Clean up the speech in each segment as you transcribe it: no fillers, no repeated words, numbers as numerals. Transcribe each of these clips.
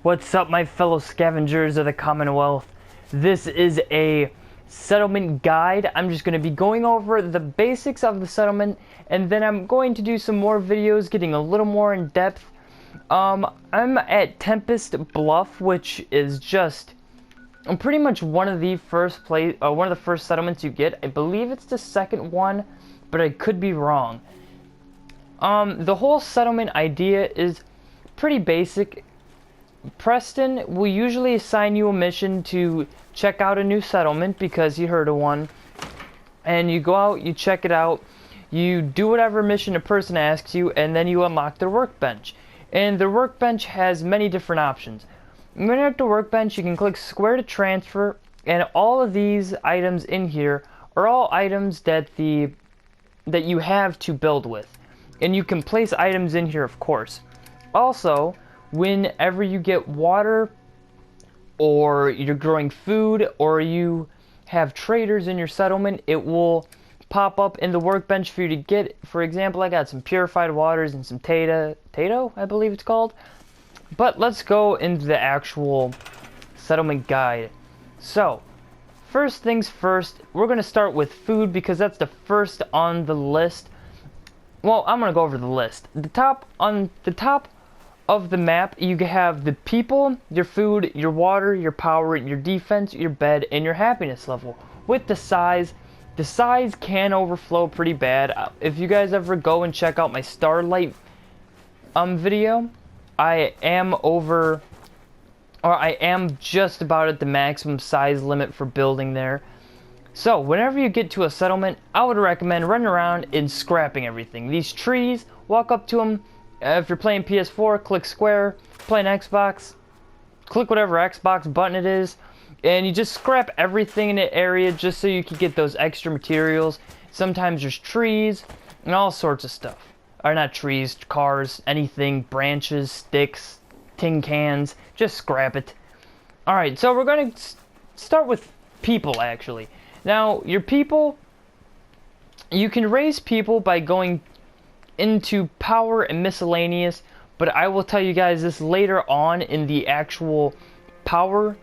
What's up, my fellow scavengers of the Commonwealth? This is a settlement guide. I'm just going to be going over the basics of the settlement, and then I'm going to do some more videos getting a little more in depth. I'm at Tempest Bluff, which is just pretty much one of the first settlements you get. I believe it's the second one, but I could be wrong. The whole settlement idea is pretty basic. Preston will usually assign you a mission to check out a new settlement because he heard of one, and you go out, you check it out, you do whatever mission a person asks you, and then you unlock their workbench. And the workbench has many different options. When you're at the workbench, you can click square to transfer, and all of these items in here are all items that you have to build with, and you can place items in here, of course. Also, whenever you get water, or you're growing food, or you have traders in your settlement, it will pop up in the workbench for you to get. For example, I got some purified waters and some Tato, I believe it's called. But let's go into the actual settlement guide. So, first things first, we're going to start with food because that's the first on the list. Well, I'm going to go over the list. On the top of the map, you have the people, your food, your water, your power, your defense, your bed, and your happiness level. With the size can overflow pretty bad. If you guys ever go and check out my Starlight video, I am just about at the maximum size limit for building there. So whenever you get to a settlement, I would recommend running around and scrapping everything. These trees, walk up to them. If you're playing PS4, click square. Playing Xbox, click whatever Xbox button it is, and you just scrap everything in the area just so you can get those extra materials. Sometimes there's trees and all sorts of stuff. Or not trees, cars, anything, branches, sticks, tin cans, just scrap it. Alright, so we're going to start with people, actually. Now, your people, you can raise people by going into power and miscellaneous, but I will tell you guys this later on in the actual power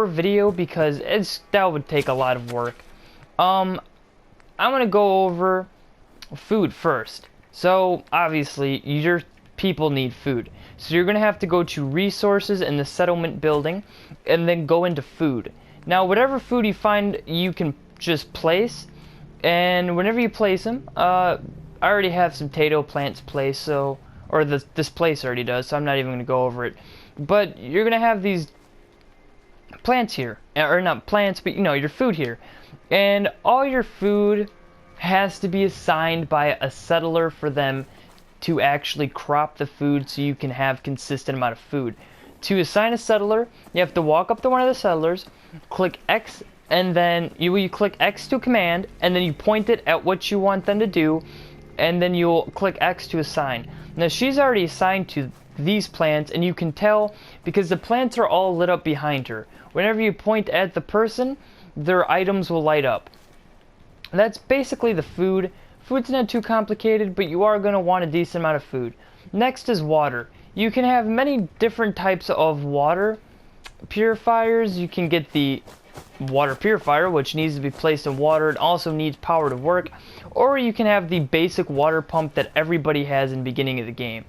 video because that would take a lot of work. I'm gonna go over food first. So obviously your people need food, so you're gonna have to go to resources in the settlement building and then go into food. Now whatever food you find, you can just place, and whenever you place them, I already have some Tato plants placed, this place already does, so I'm not even going to go over it. But you're going to have these plants here, or not plants, but your food here. And all your food has to be assigned by a settler for them to actually crop the food so you can have consistent amount of food. To assign a settler, you have to walk up to one of the settlers, click X, and then you click X to command, and then you point it at what you want them to do, and then you'll click X to assign. Now she's already assigned to these plants, and you can tell because the plants are all lit up behind her. Whenever you point at the person, their items will light up. That's basically the food. Food's not too complicated, but you are going to want a decent amount of food. Next is water. You can have many different types of water purifiers. You can get the water purifier, which needs to be placed in water. It also needs power to work. Or you can have the basic water pump that everybody has in the beginning of the game.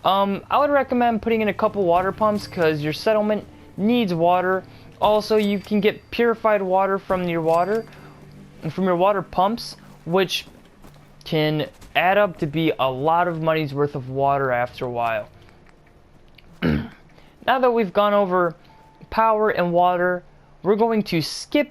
I would recommend putting in a couple water pumps because your settlement needs water. Also, you can get purified water from your water pumps, which can add up to be a lot of money's worth of water after a while. Now that we've gone over power and water, we're going to skip,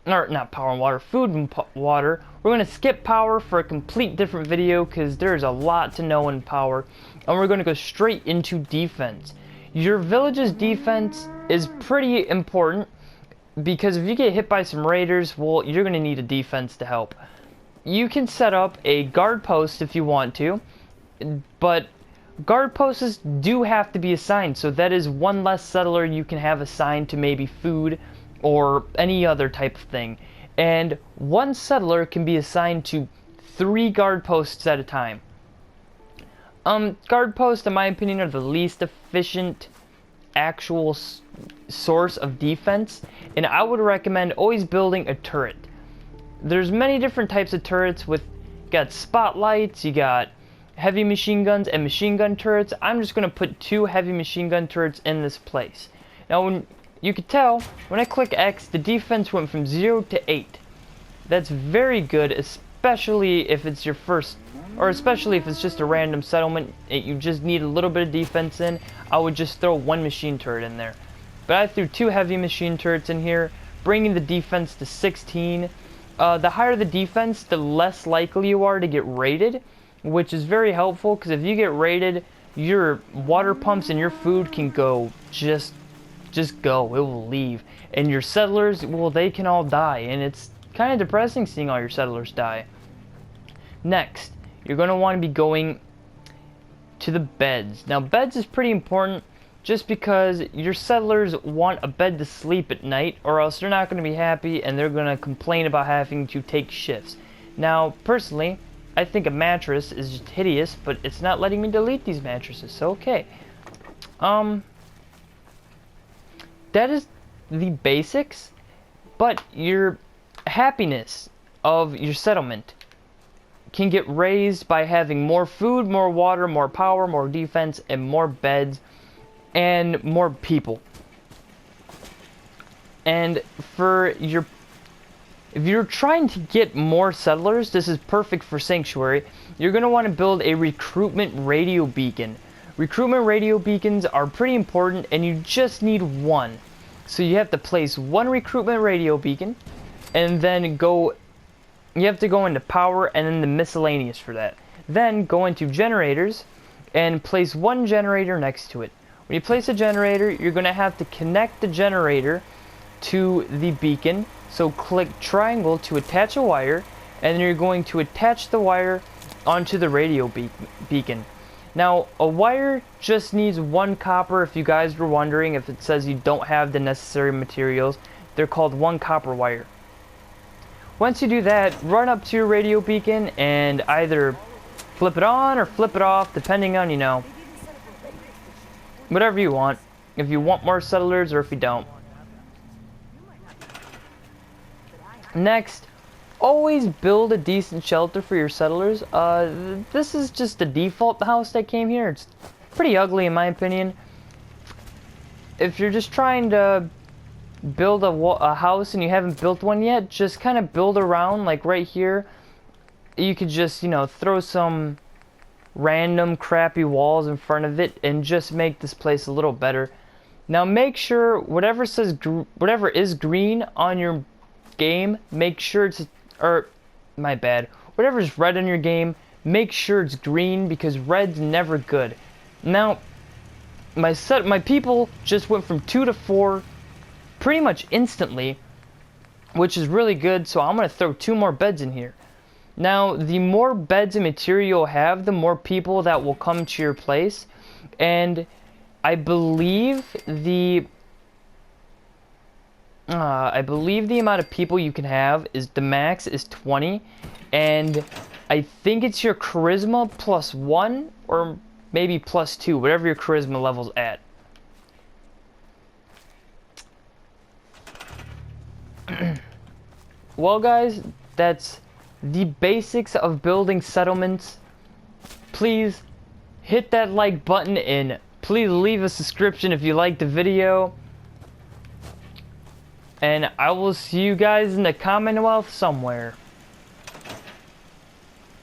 or not power and water, food and water. We're going to skip power for a complete different video because there's a lot to know in power. And we're going to go straight into defense. Your village's defense is pretty important because if you get hit by some raiders, well, you're going to need a defense to help. You can set up a guard post if you want to, but guard posts do have to be assigned, so that is one less settler you can have assigned to maybe food or any other type of thing. And one settler can be assigned to 3 guard posts at a time. Guard posts, in my opinion, are the least efficient actual source of defense, and I would recommend always building a turret. There's many different types of turrets with, you got spotlights, you got heavy machine guns and machine gun turrets. I'm just going to put 2 heavy machine gun turrets in this place. Now, when you can tell, when I click X, the defense went from 0 to 8. That's very good, especially if it's your first, or especially if it's just a random settlement, you just need a little bit of defense in. I would just throw 1 machine turret in there. But I threw 2 heavy machine turrets in here, bringing the defense to 16. The higher the defense, the less likely you are to get raided, which is very helpful, because if you get raided, your water pumps and your food can go, just go, it will leave. And your settlers, well, they can all die, and it's kind of depressing seeing all your settlers die. Next, you're going to want to be going to the beds. Now, beds is pretty important just because your settlers want a bed to sleep at night, or else they're not going to be happy and they're going to complain about having to take shifts. Now, personally, I think a mattress is just hideous, but it's not letting me delete these mattresses, so okay. That is the basics, but your happiness of your settlement can get raised by having more food, more water, more power, more defense, and more beds, and more people. And for your, if you're trying to get more settlers, this is perfect for Sanctuary. You're going to want to build a recruitment radio beacon. Recruitment radio beacons are pretty important, and you just need 1. So you have to place 1 recruitment radio beacon, and then you have to go into power and then the miscellaneous for that. Then go into generators and place 1 generator next to it. When you place a generator, you're going to have to connect the generator to the beacon. So click triangle to attach a wire, and then you're going to attach the wire onto the radio beacon. Now, a wire just needs 1 copper. If you guys were wondering, if it says you don't have the necessary materials, they're called 1 copper wire. Once you do that, run up to your radio beacon and either flip it on or flip it off, depending on, you know, whatever you want. If you want more settlers or if you don't. Next, always build a decent shelter for your settlers. This is just the default house that came here. It's pretty ugly in my opinion. If you're just trying to build a house and you haven't built one yet, just kind of build around, like right here. You could just, you know, throw some random crappy walls in front of it and just make this place a little better. Now make sure whatever is green on your game, make sure it's, or my bad, whatever's red on your game, make sure it's green, because red's never good. Now my people just went from 2 to 4 pretty much instantly, which is really good, so I'm going to throw 2 more beds in here. Now, the more beds and material you have, the more people that will come to your place, and I believe the amount of people you can have is, the max is 20, and I think it's your charisma plus 1, or maybe plus 2, whatever your charisma level's at. Well guys, that's the basics of building settlements. Please hit that like button and please leave a subscription if you liked the video. And I will see you guys in the Commonwealth somewhere.